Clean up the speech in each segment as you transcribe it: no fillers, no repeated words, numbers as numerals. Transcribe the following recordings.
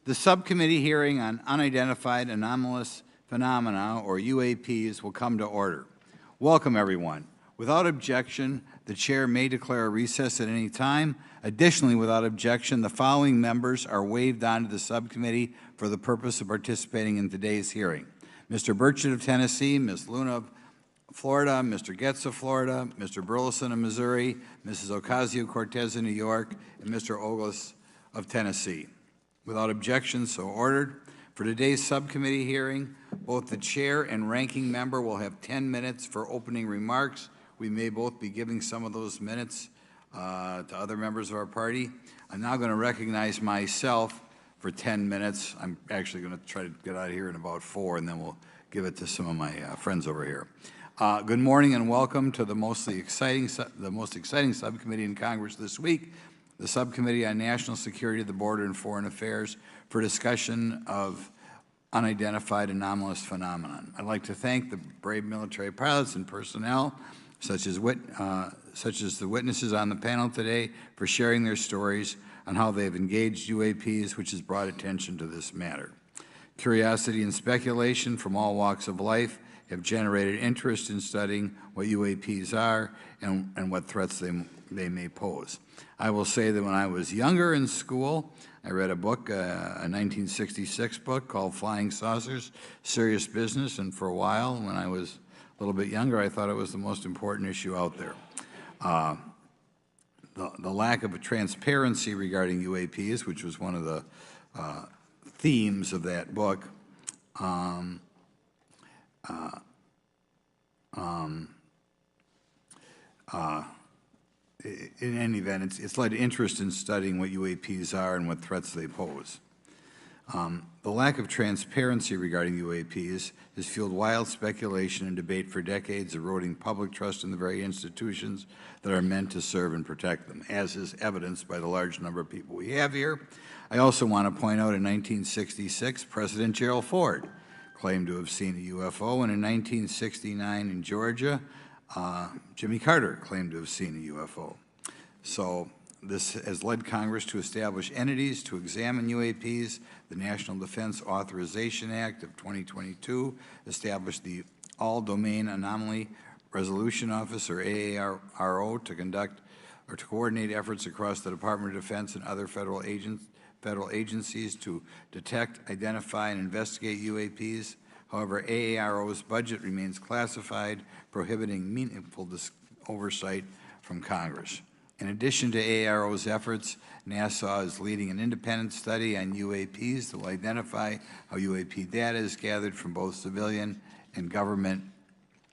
The subcommittee hearing on Unidentified Anomalous Phenomena, or UAPs, will come to order. Welcome, everyone. Without objection, the Chair may declare a recess at any time. Additionally, without objection, the following members are waived onto the subcommittee for the purpose of participating in today's hearing: Mr. Burchett of Tennessee, Ms. Luna of Florida, Mr. Getz of Florida, Mr. Burleson of Missouri, Mrs. Ocasio-Cortez of New York, and Mr. Ogles of Tennessee. Without objection, so ordered. For today's subcommittee hearing, both the chair and ranking member will have 10 minutes for opening remarks. We may both be giving some of those minutes to other members of our party. I'm now going to recognize myself for 10 minutes. I'm actually going to try to get out of here in about 4, and then we'll give it to some of my friends over here. Good morning and welcome to the most exciting subcommittee in Congress this week, the Subcommittee on National Security of the Border and Foreign Affairs, for discussion of unidentified anomalous phenomenon. I'd like to thank the brave military pilots and personnel, such as the witnesses on the panel today, for sharing their stories on how they've engaged UAPs, which has brought attention to this matter. Curiosity and speculation from all walks of life have generated interest in studying what UAPs are and what threats they may pose. I will say that when I was younger in school, I read a book, a 1966 book called Flying Saucers, Serious Business, and for a while, when I was a little bit younger, I thought it was the most important issue out there. The lack of a transparency regarding UAPs, which was one of the themes of that book, in any event, it's led to interest in studying what UAPs are and what threats they pose. The lack of transparency regarding UAPs has fueled wild speculation and debate for decades, eroding public trust in the very institutions that are meant to serve and protect them, as is evidenced by the large number of people we have here. I also want to point out in 1966, President Gerald Ford claimed to have seen a UFO, and in 1969 in Georgia, Jimmy Carter claimed to have seen a UFO. So this has led Congress to establish entities to examine UAPs. The National Defense Authorization Act of 2022 established the All-Domain Anomaly Resolution Office, or AARO, to conduct or to coordinate efforts across the Department of Defense and other federal agencies to detect, identify, and investigate UAPs. However, AARO's budget remains classified, prohibiting meaningful oversight from Congress. In addition to AARO's efforts, NASA is leading an independent study on UAPs that will identify how UAP data is gathered from both civilian and government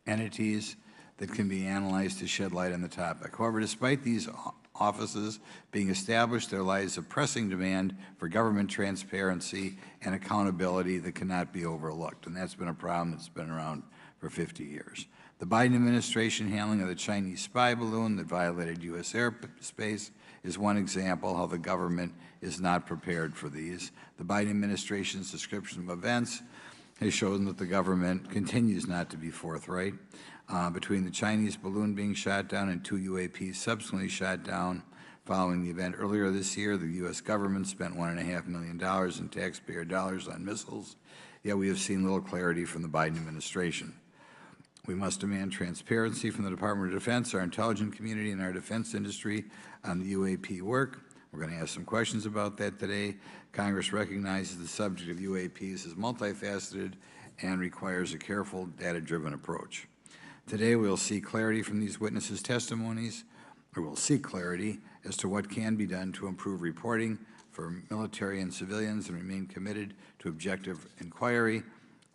entities that can be analyzed to shed light on the topic. However, despite these offices being established, there lies a pressing demand for government transparency and accountability that cannot be overlooked, and that's been a problem that's been around for 50 years. The Biden administration handling of the Chinese spy balloon that violated U.S. airspace is one example how the government is not prepared for these. The Biden administration's description of events has shown that the government continues not to be forthright. Between the Chinese balloon being shot down and 2 UAPs subsequently shot down following the event earlier this year, the U.S. government spent $1.5 million in taxpayer dollars on missiles, yet we have seen little clarity from the Biden administration. We must demand transparency from the Department of Defense, our intelligence community, and our defense industry on the UAP work. We're going to ask some questions about that today. Congress recognizes the subject of UAPs is multifaceted and requires a careful, data-driven approach. Today, we'll see clarity from these witnesses' testimonies, or we'll seek clarity as to what can be done to improve reporting for military and civilians and remain committed to objective inquiry.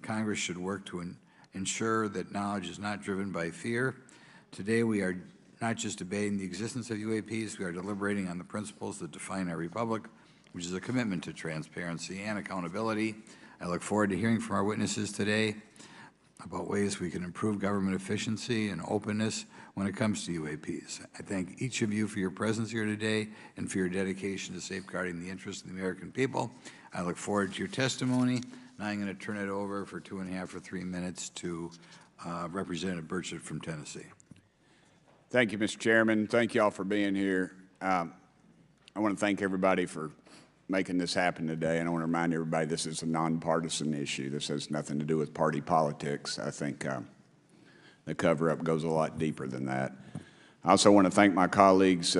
Congress should work to ensure that knowledge is not driven by fear. Today, we are not just debating the existence of UAPs, we are deliberating on the principles that define our republic, which is a commitment to transparency and accountability. I look forward to hearing from our witnesses today about ways we can improve government efficiency and openness when it comes to UAPs. I thank each of you for your presence here today and for your dedication to safeguarding the interests of the American people. I look forward to your testimony. Now I'm going to turn it over for 2.5 or 3 minutes to Representative Burchett from Tennessee. Thank you, Mr. Chairman. Thank you all for being here. I want to thank everybody for making this happen today. And I want to remind everybody this is a nonpartisan issue. This has nothing to do with party politics. I think the cover-up goes a lot deeper than that. I also want to thank my colleagues,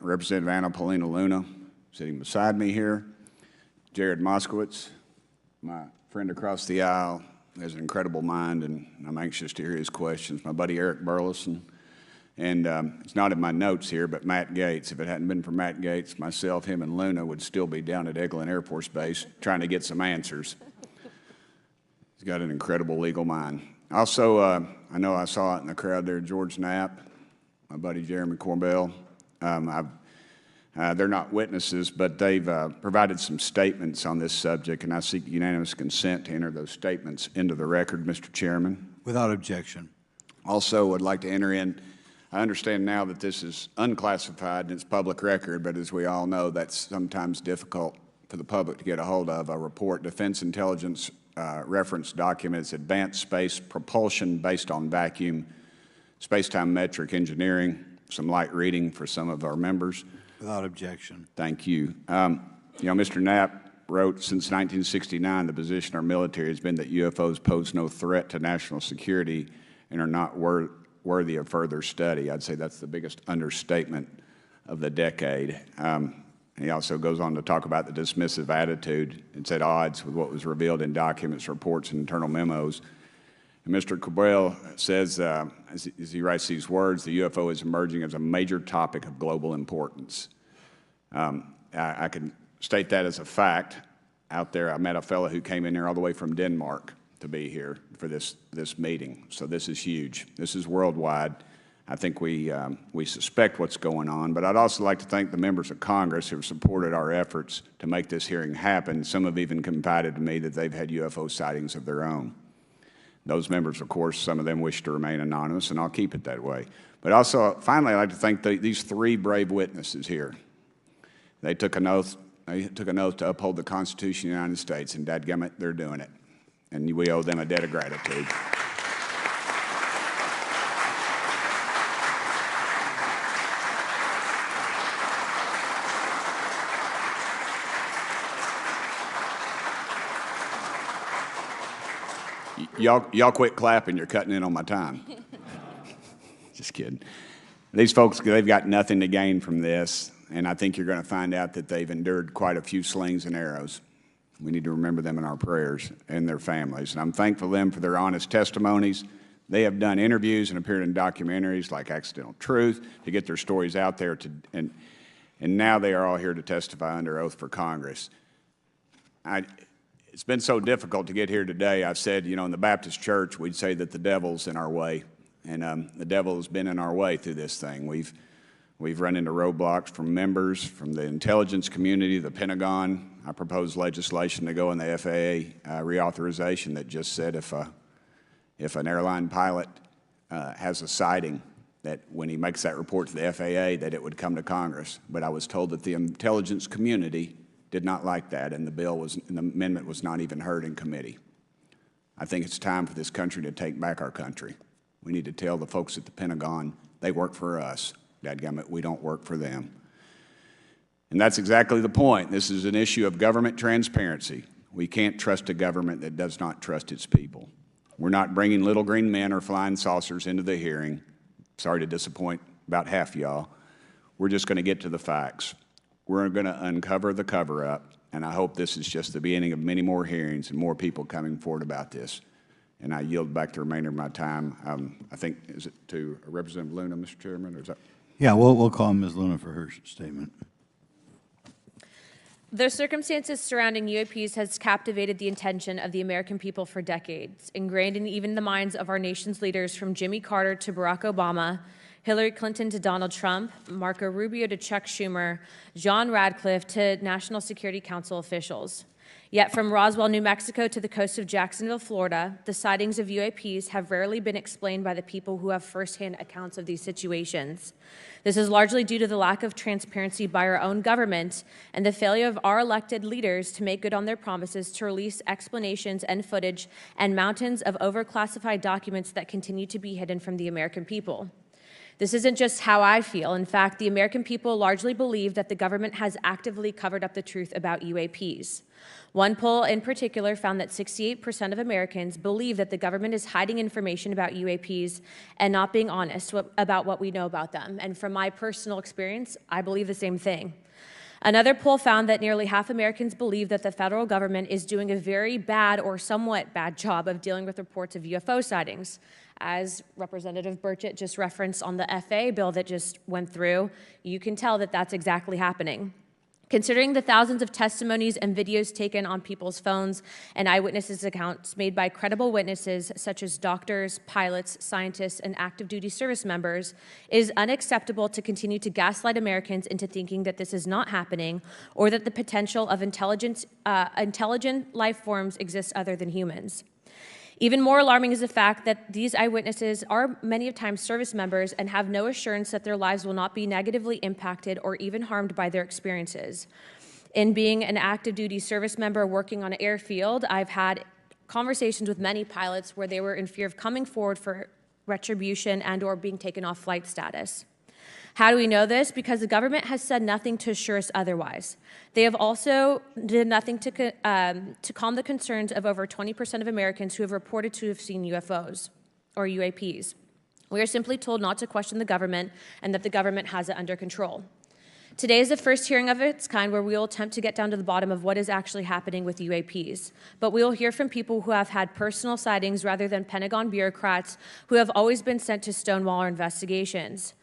Representative Anna Paulina Luna, sitting beside me here, Jared Moskowitz, my friend across the aisle, has an incredible mind, and I'm anxious to hear his questions. My buddy Eric Burleson, and it's not in my notes here, but Matt Gates. If it hadn't been for Matt Gates, myself, him, and Luna would still be down at Eglin Air Force Base trying to get some answers. He's got an incredible legal mind. Also, I know I saw it in the crowd there, George Knapp, my buddy Jeremy Corbell. They're not witnesses, but they've provided some statements on this subject, and I seek unanimous consent to enter those statements into the record, Mr. Chairman. Without objection. Also, would like to enter in, I understand now that this is unclassified and it's public record, but as we all know, that's sometimes difficult for the public to get a hold of. A report, Defense Intelligence reference documents, advanced space propulsion based on vacuum, space-time metric engineering, some light reading for some of our members. Without objection. Thank you. Mr. Knapp wrote, since 1969, the position of our military has been that UFOs pose no threat to national security and are not worthy of further study. I'd say that's the biggest understatement of the decade. He also goes on to talk about the dismissive attitude. It's at odds with what was revealed in documents, reports, and internal memos. And Mr. Cabral says, as he writes these words, the UFO is emerging as a major topic of global importance. I can state that as a fact. Out there, I met a fellow who came in here all the way from Denmark to be here for this meeting. So this is huge. This is worldwide. I think we suspect what's going on, but I'd also like to thank the members of Congress who have supported our efforts to make this hearing happen. Some have even confided to me that they've had UFO sightings of their own. Those members, of course, some of them wish to remain anonymous, and I'll keep it that way. But also, finally, I'd like to thank these three brave witnesses here. They took an oath. They took an oath to uphold the Constitution of the United States, and dadgummit, they're doing it. And we owe them a debt of gratitude. Y'all quit clapping. You're cutting in on my time. Just kidding. These folks, they've got nothing to gain from this, and I think you're going to find out that they've endured quite a few slings and arrows. We need to remember them in our prayers and their families. And I'm thankful to them for their honest testimonies. They have done interviews and appeared in documentaries like Accidental Truth to get their stories out there, and now they are all here to testify under oath for Congress. It's been so difficult to get here today. I've said, in the Baptist church, we'd say that the devil's in our way. And the devil has been in our way through this thing. We've run into roadblocks from members, from the intelligence community, the Pentagon. I proposed legislation to go in the FAA reauthorization that just said if an airline pilot has a sighting, that when he makes that report to the FAA, that it would come to Congress. But I was told that the intelligence community did not like that, and the amendment was not even heard in committee. I think it's time for this country to take back our country. We need to tell the folks at the Pentagon they work for us. Dadgummit, we don't work for them. And that's exactly the point. This is an issue of government transparency. We can't trust a government that does not trust its people. We're not bringing little green men or flying saucers into the hearing. Sorry to disappoint about half y'all. We're just going to get to the facts. We're going to uncover the cover-up, and I hope this is just the beginning of many more hearings and more people coming forward about this. And I yield back the remainder of my time. I think, is it to Representative Luna, Mr. Chairman, or is that? Yeah, we'll call Ms. Luna for her statement. The circumstances surrounding UAPs has captivated the attention of the American people for decades, ingrained in even the minds of our nation's leaders from Jimmy Carter to Barack Obama, Hillary Clinton to Donald Trump, Marco Rubio to Chuck Schumer, John Radcliffe to National Security Council officials. Yet from Roswell, New Mexico to the coast of Jacksonville, Florida, the sightings of UAPs have rarely been explained by the people who have firsthand accounts of these situations. This is largely due to the lack of transparency by our own government and the failure of our elected leaders to make good on their promises to release explanations and footage and mountains of overclassified documents that continue to be hidden from the American people. This isn't just how I feel. In fact, the American people largely believe that the government has actively covered up the truth about UAPs. One poll in particular found that 68% of Americans believe that the government is hiding information about UAPs and not being honest about what we know about them. And from my personal experience, I believe the same thing. Another poll found that nearly half Americans believe that the federal government is doing a very bad or somewhat bad job of dealing with reports of UFO sightings. As Representative Burchett just referenced on the FAA bill that just went through, you can tell that that's exactly happening. Considering the thousands of testimonies and videos taken on people's phones and eyewitnesses' accounts made by credible witnesses such as doctors, pilots, scientists, and active duty service members, it is unacceptable to continue to gaslight Americans into thinking that this is not happening or that the potential of intelligent life forms exists other than humans. Even more alarming is the fact that these eyewitnesses are many of times service members and have no assurance that their lives will not be negatively impacted or even harmed by their experiences. In being an active duty service member working on an airfield, I've had conversations with many pilots where they were in fear of coming forward for retribution and or being taken off flight status. How do we know this? Because the government has said nothing to assure us otherwise. They have also did nothing to calm the concerns of over 20% of Americans who have reported to have seen UFOs or UAPs. We are simply told not to question the government and that the government has it under control. Today is the first hearing of its kind where we will attempt to get down to the bottom of what is actually happening with UAPs. But we will hear from people who have had personal sightings rather than Pentagon bureaucrats who have always been sent to stonewall our investigations.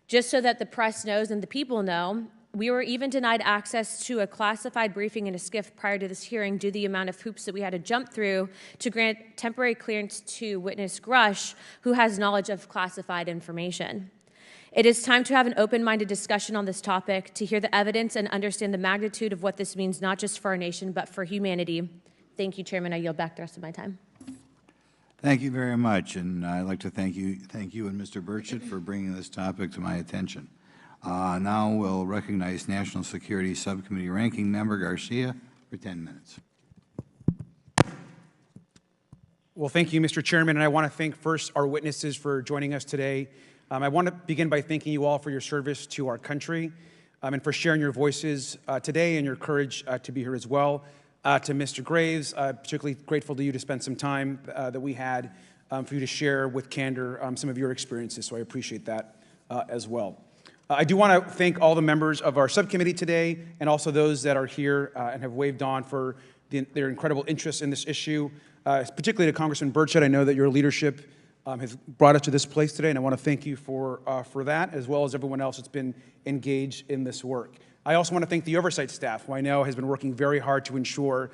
Just so that the press knows and the people know, we were even denied access to a classified briefing in a SCIF prior to this hearing due to the amount of hoops that we had to jump through to grant temporary clearance to witness Grusch, who has knowledge of classified information. It is time to have an open-minded discussion on this topic, to hear the evidence and understand the magnitude of what this means not just for our nation, but for humanity. Thank you, Chairman. I yield back the rest of my time. Thank you very much, and I'd like to thank you and Mr. Burchett for bringing this topic to my attention. Now we'll recognize National Security Subcommittee Ranking Member Garcia for 10 minutes. Well, thank you, Mr. Chairman, and I want to thank first our witnesses for joining us today. I want to begin by thanking you all for your service to our country and for sharing your voices today and your courage to be here as well. To Mr. Graves, particularly grateful to you to spend some time that we had for you to share with candor some of your experiences, so I appreciate that as well. I do want to thank all the members of our subcommittee today and also those that are here and have waved on for their incredible interest in this issue, particularly to Congressman Burchett. I know that your leadership has brought us to this place today, and I want to thank you for that, as well as everyone else that's been engaged in this work. I also want to thank the oversight staff, who I know has been working very hard to ensure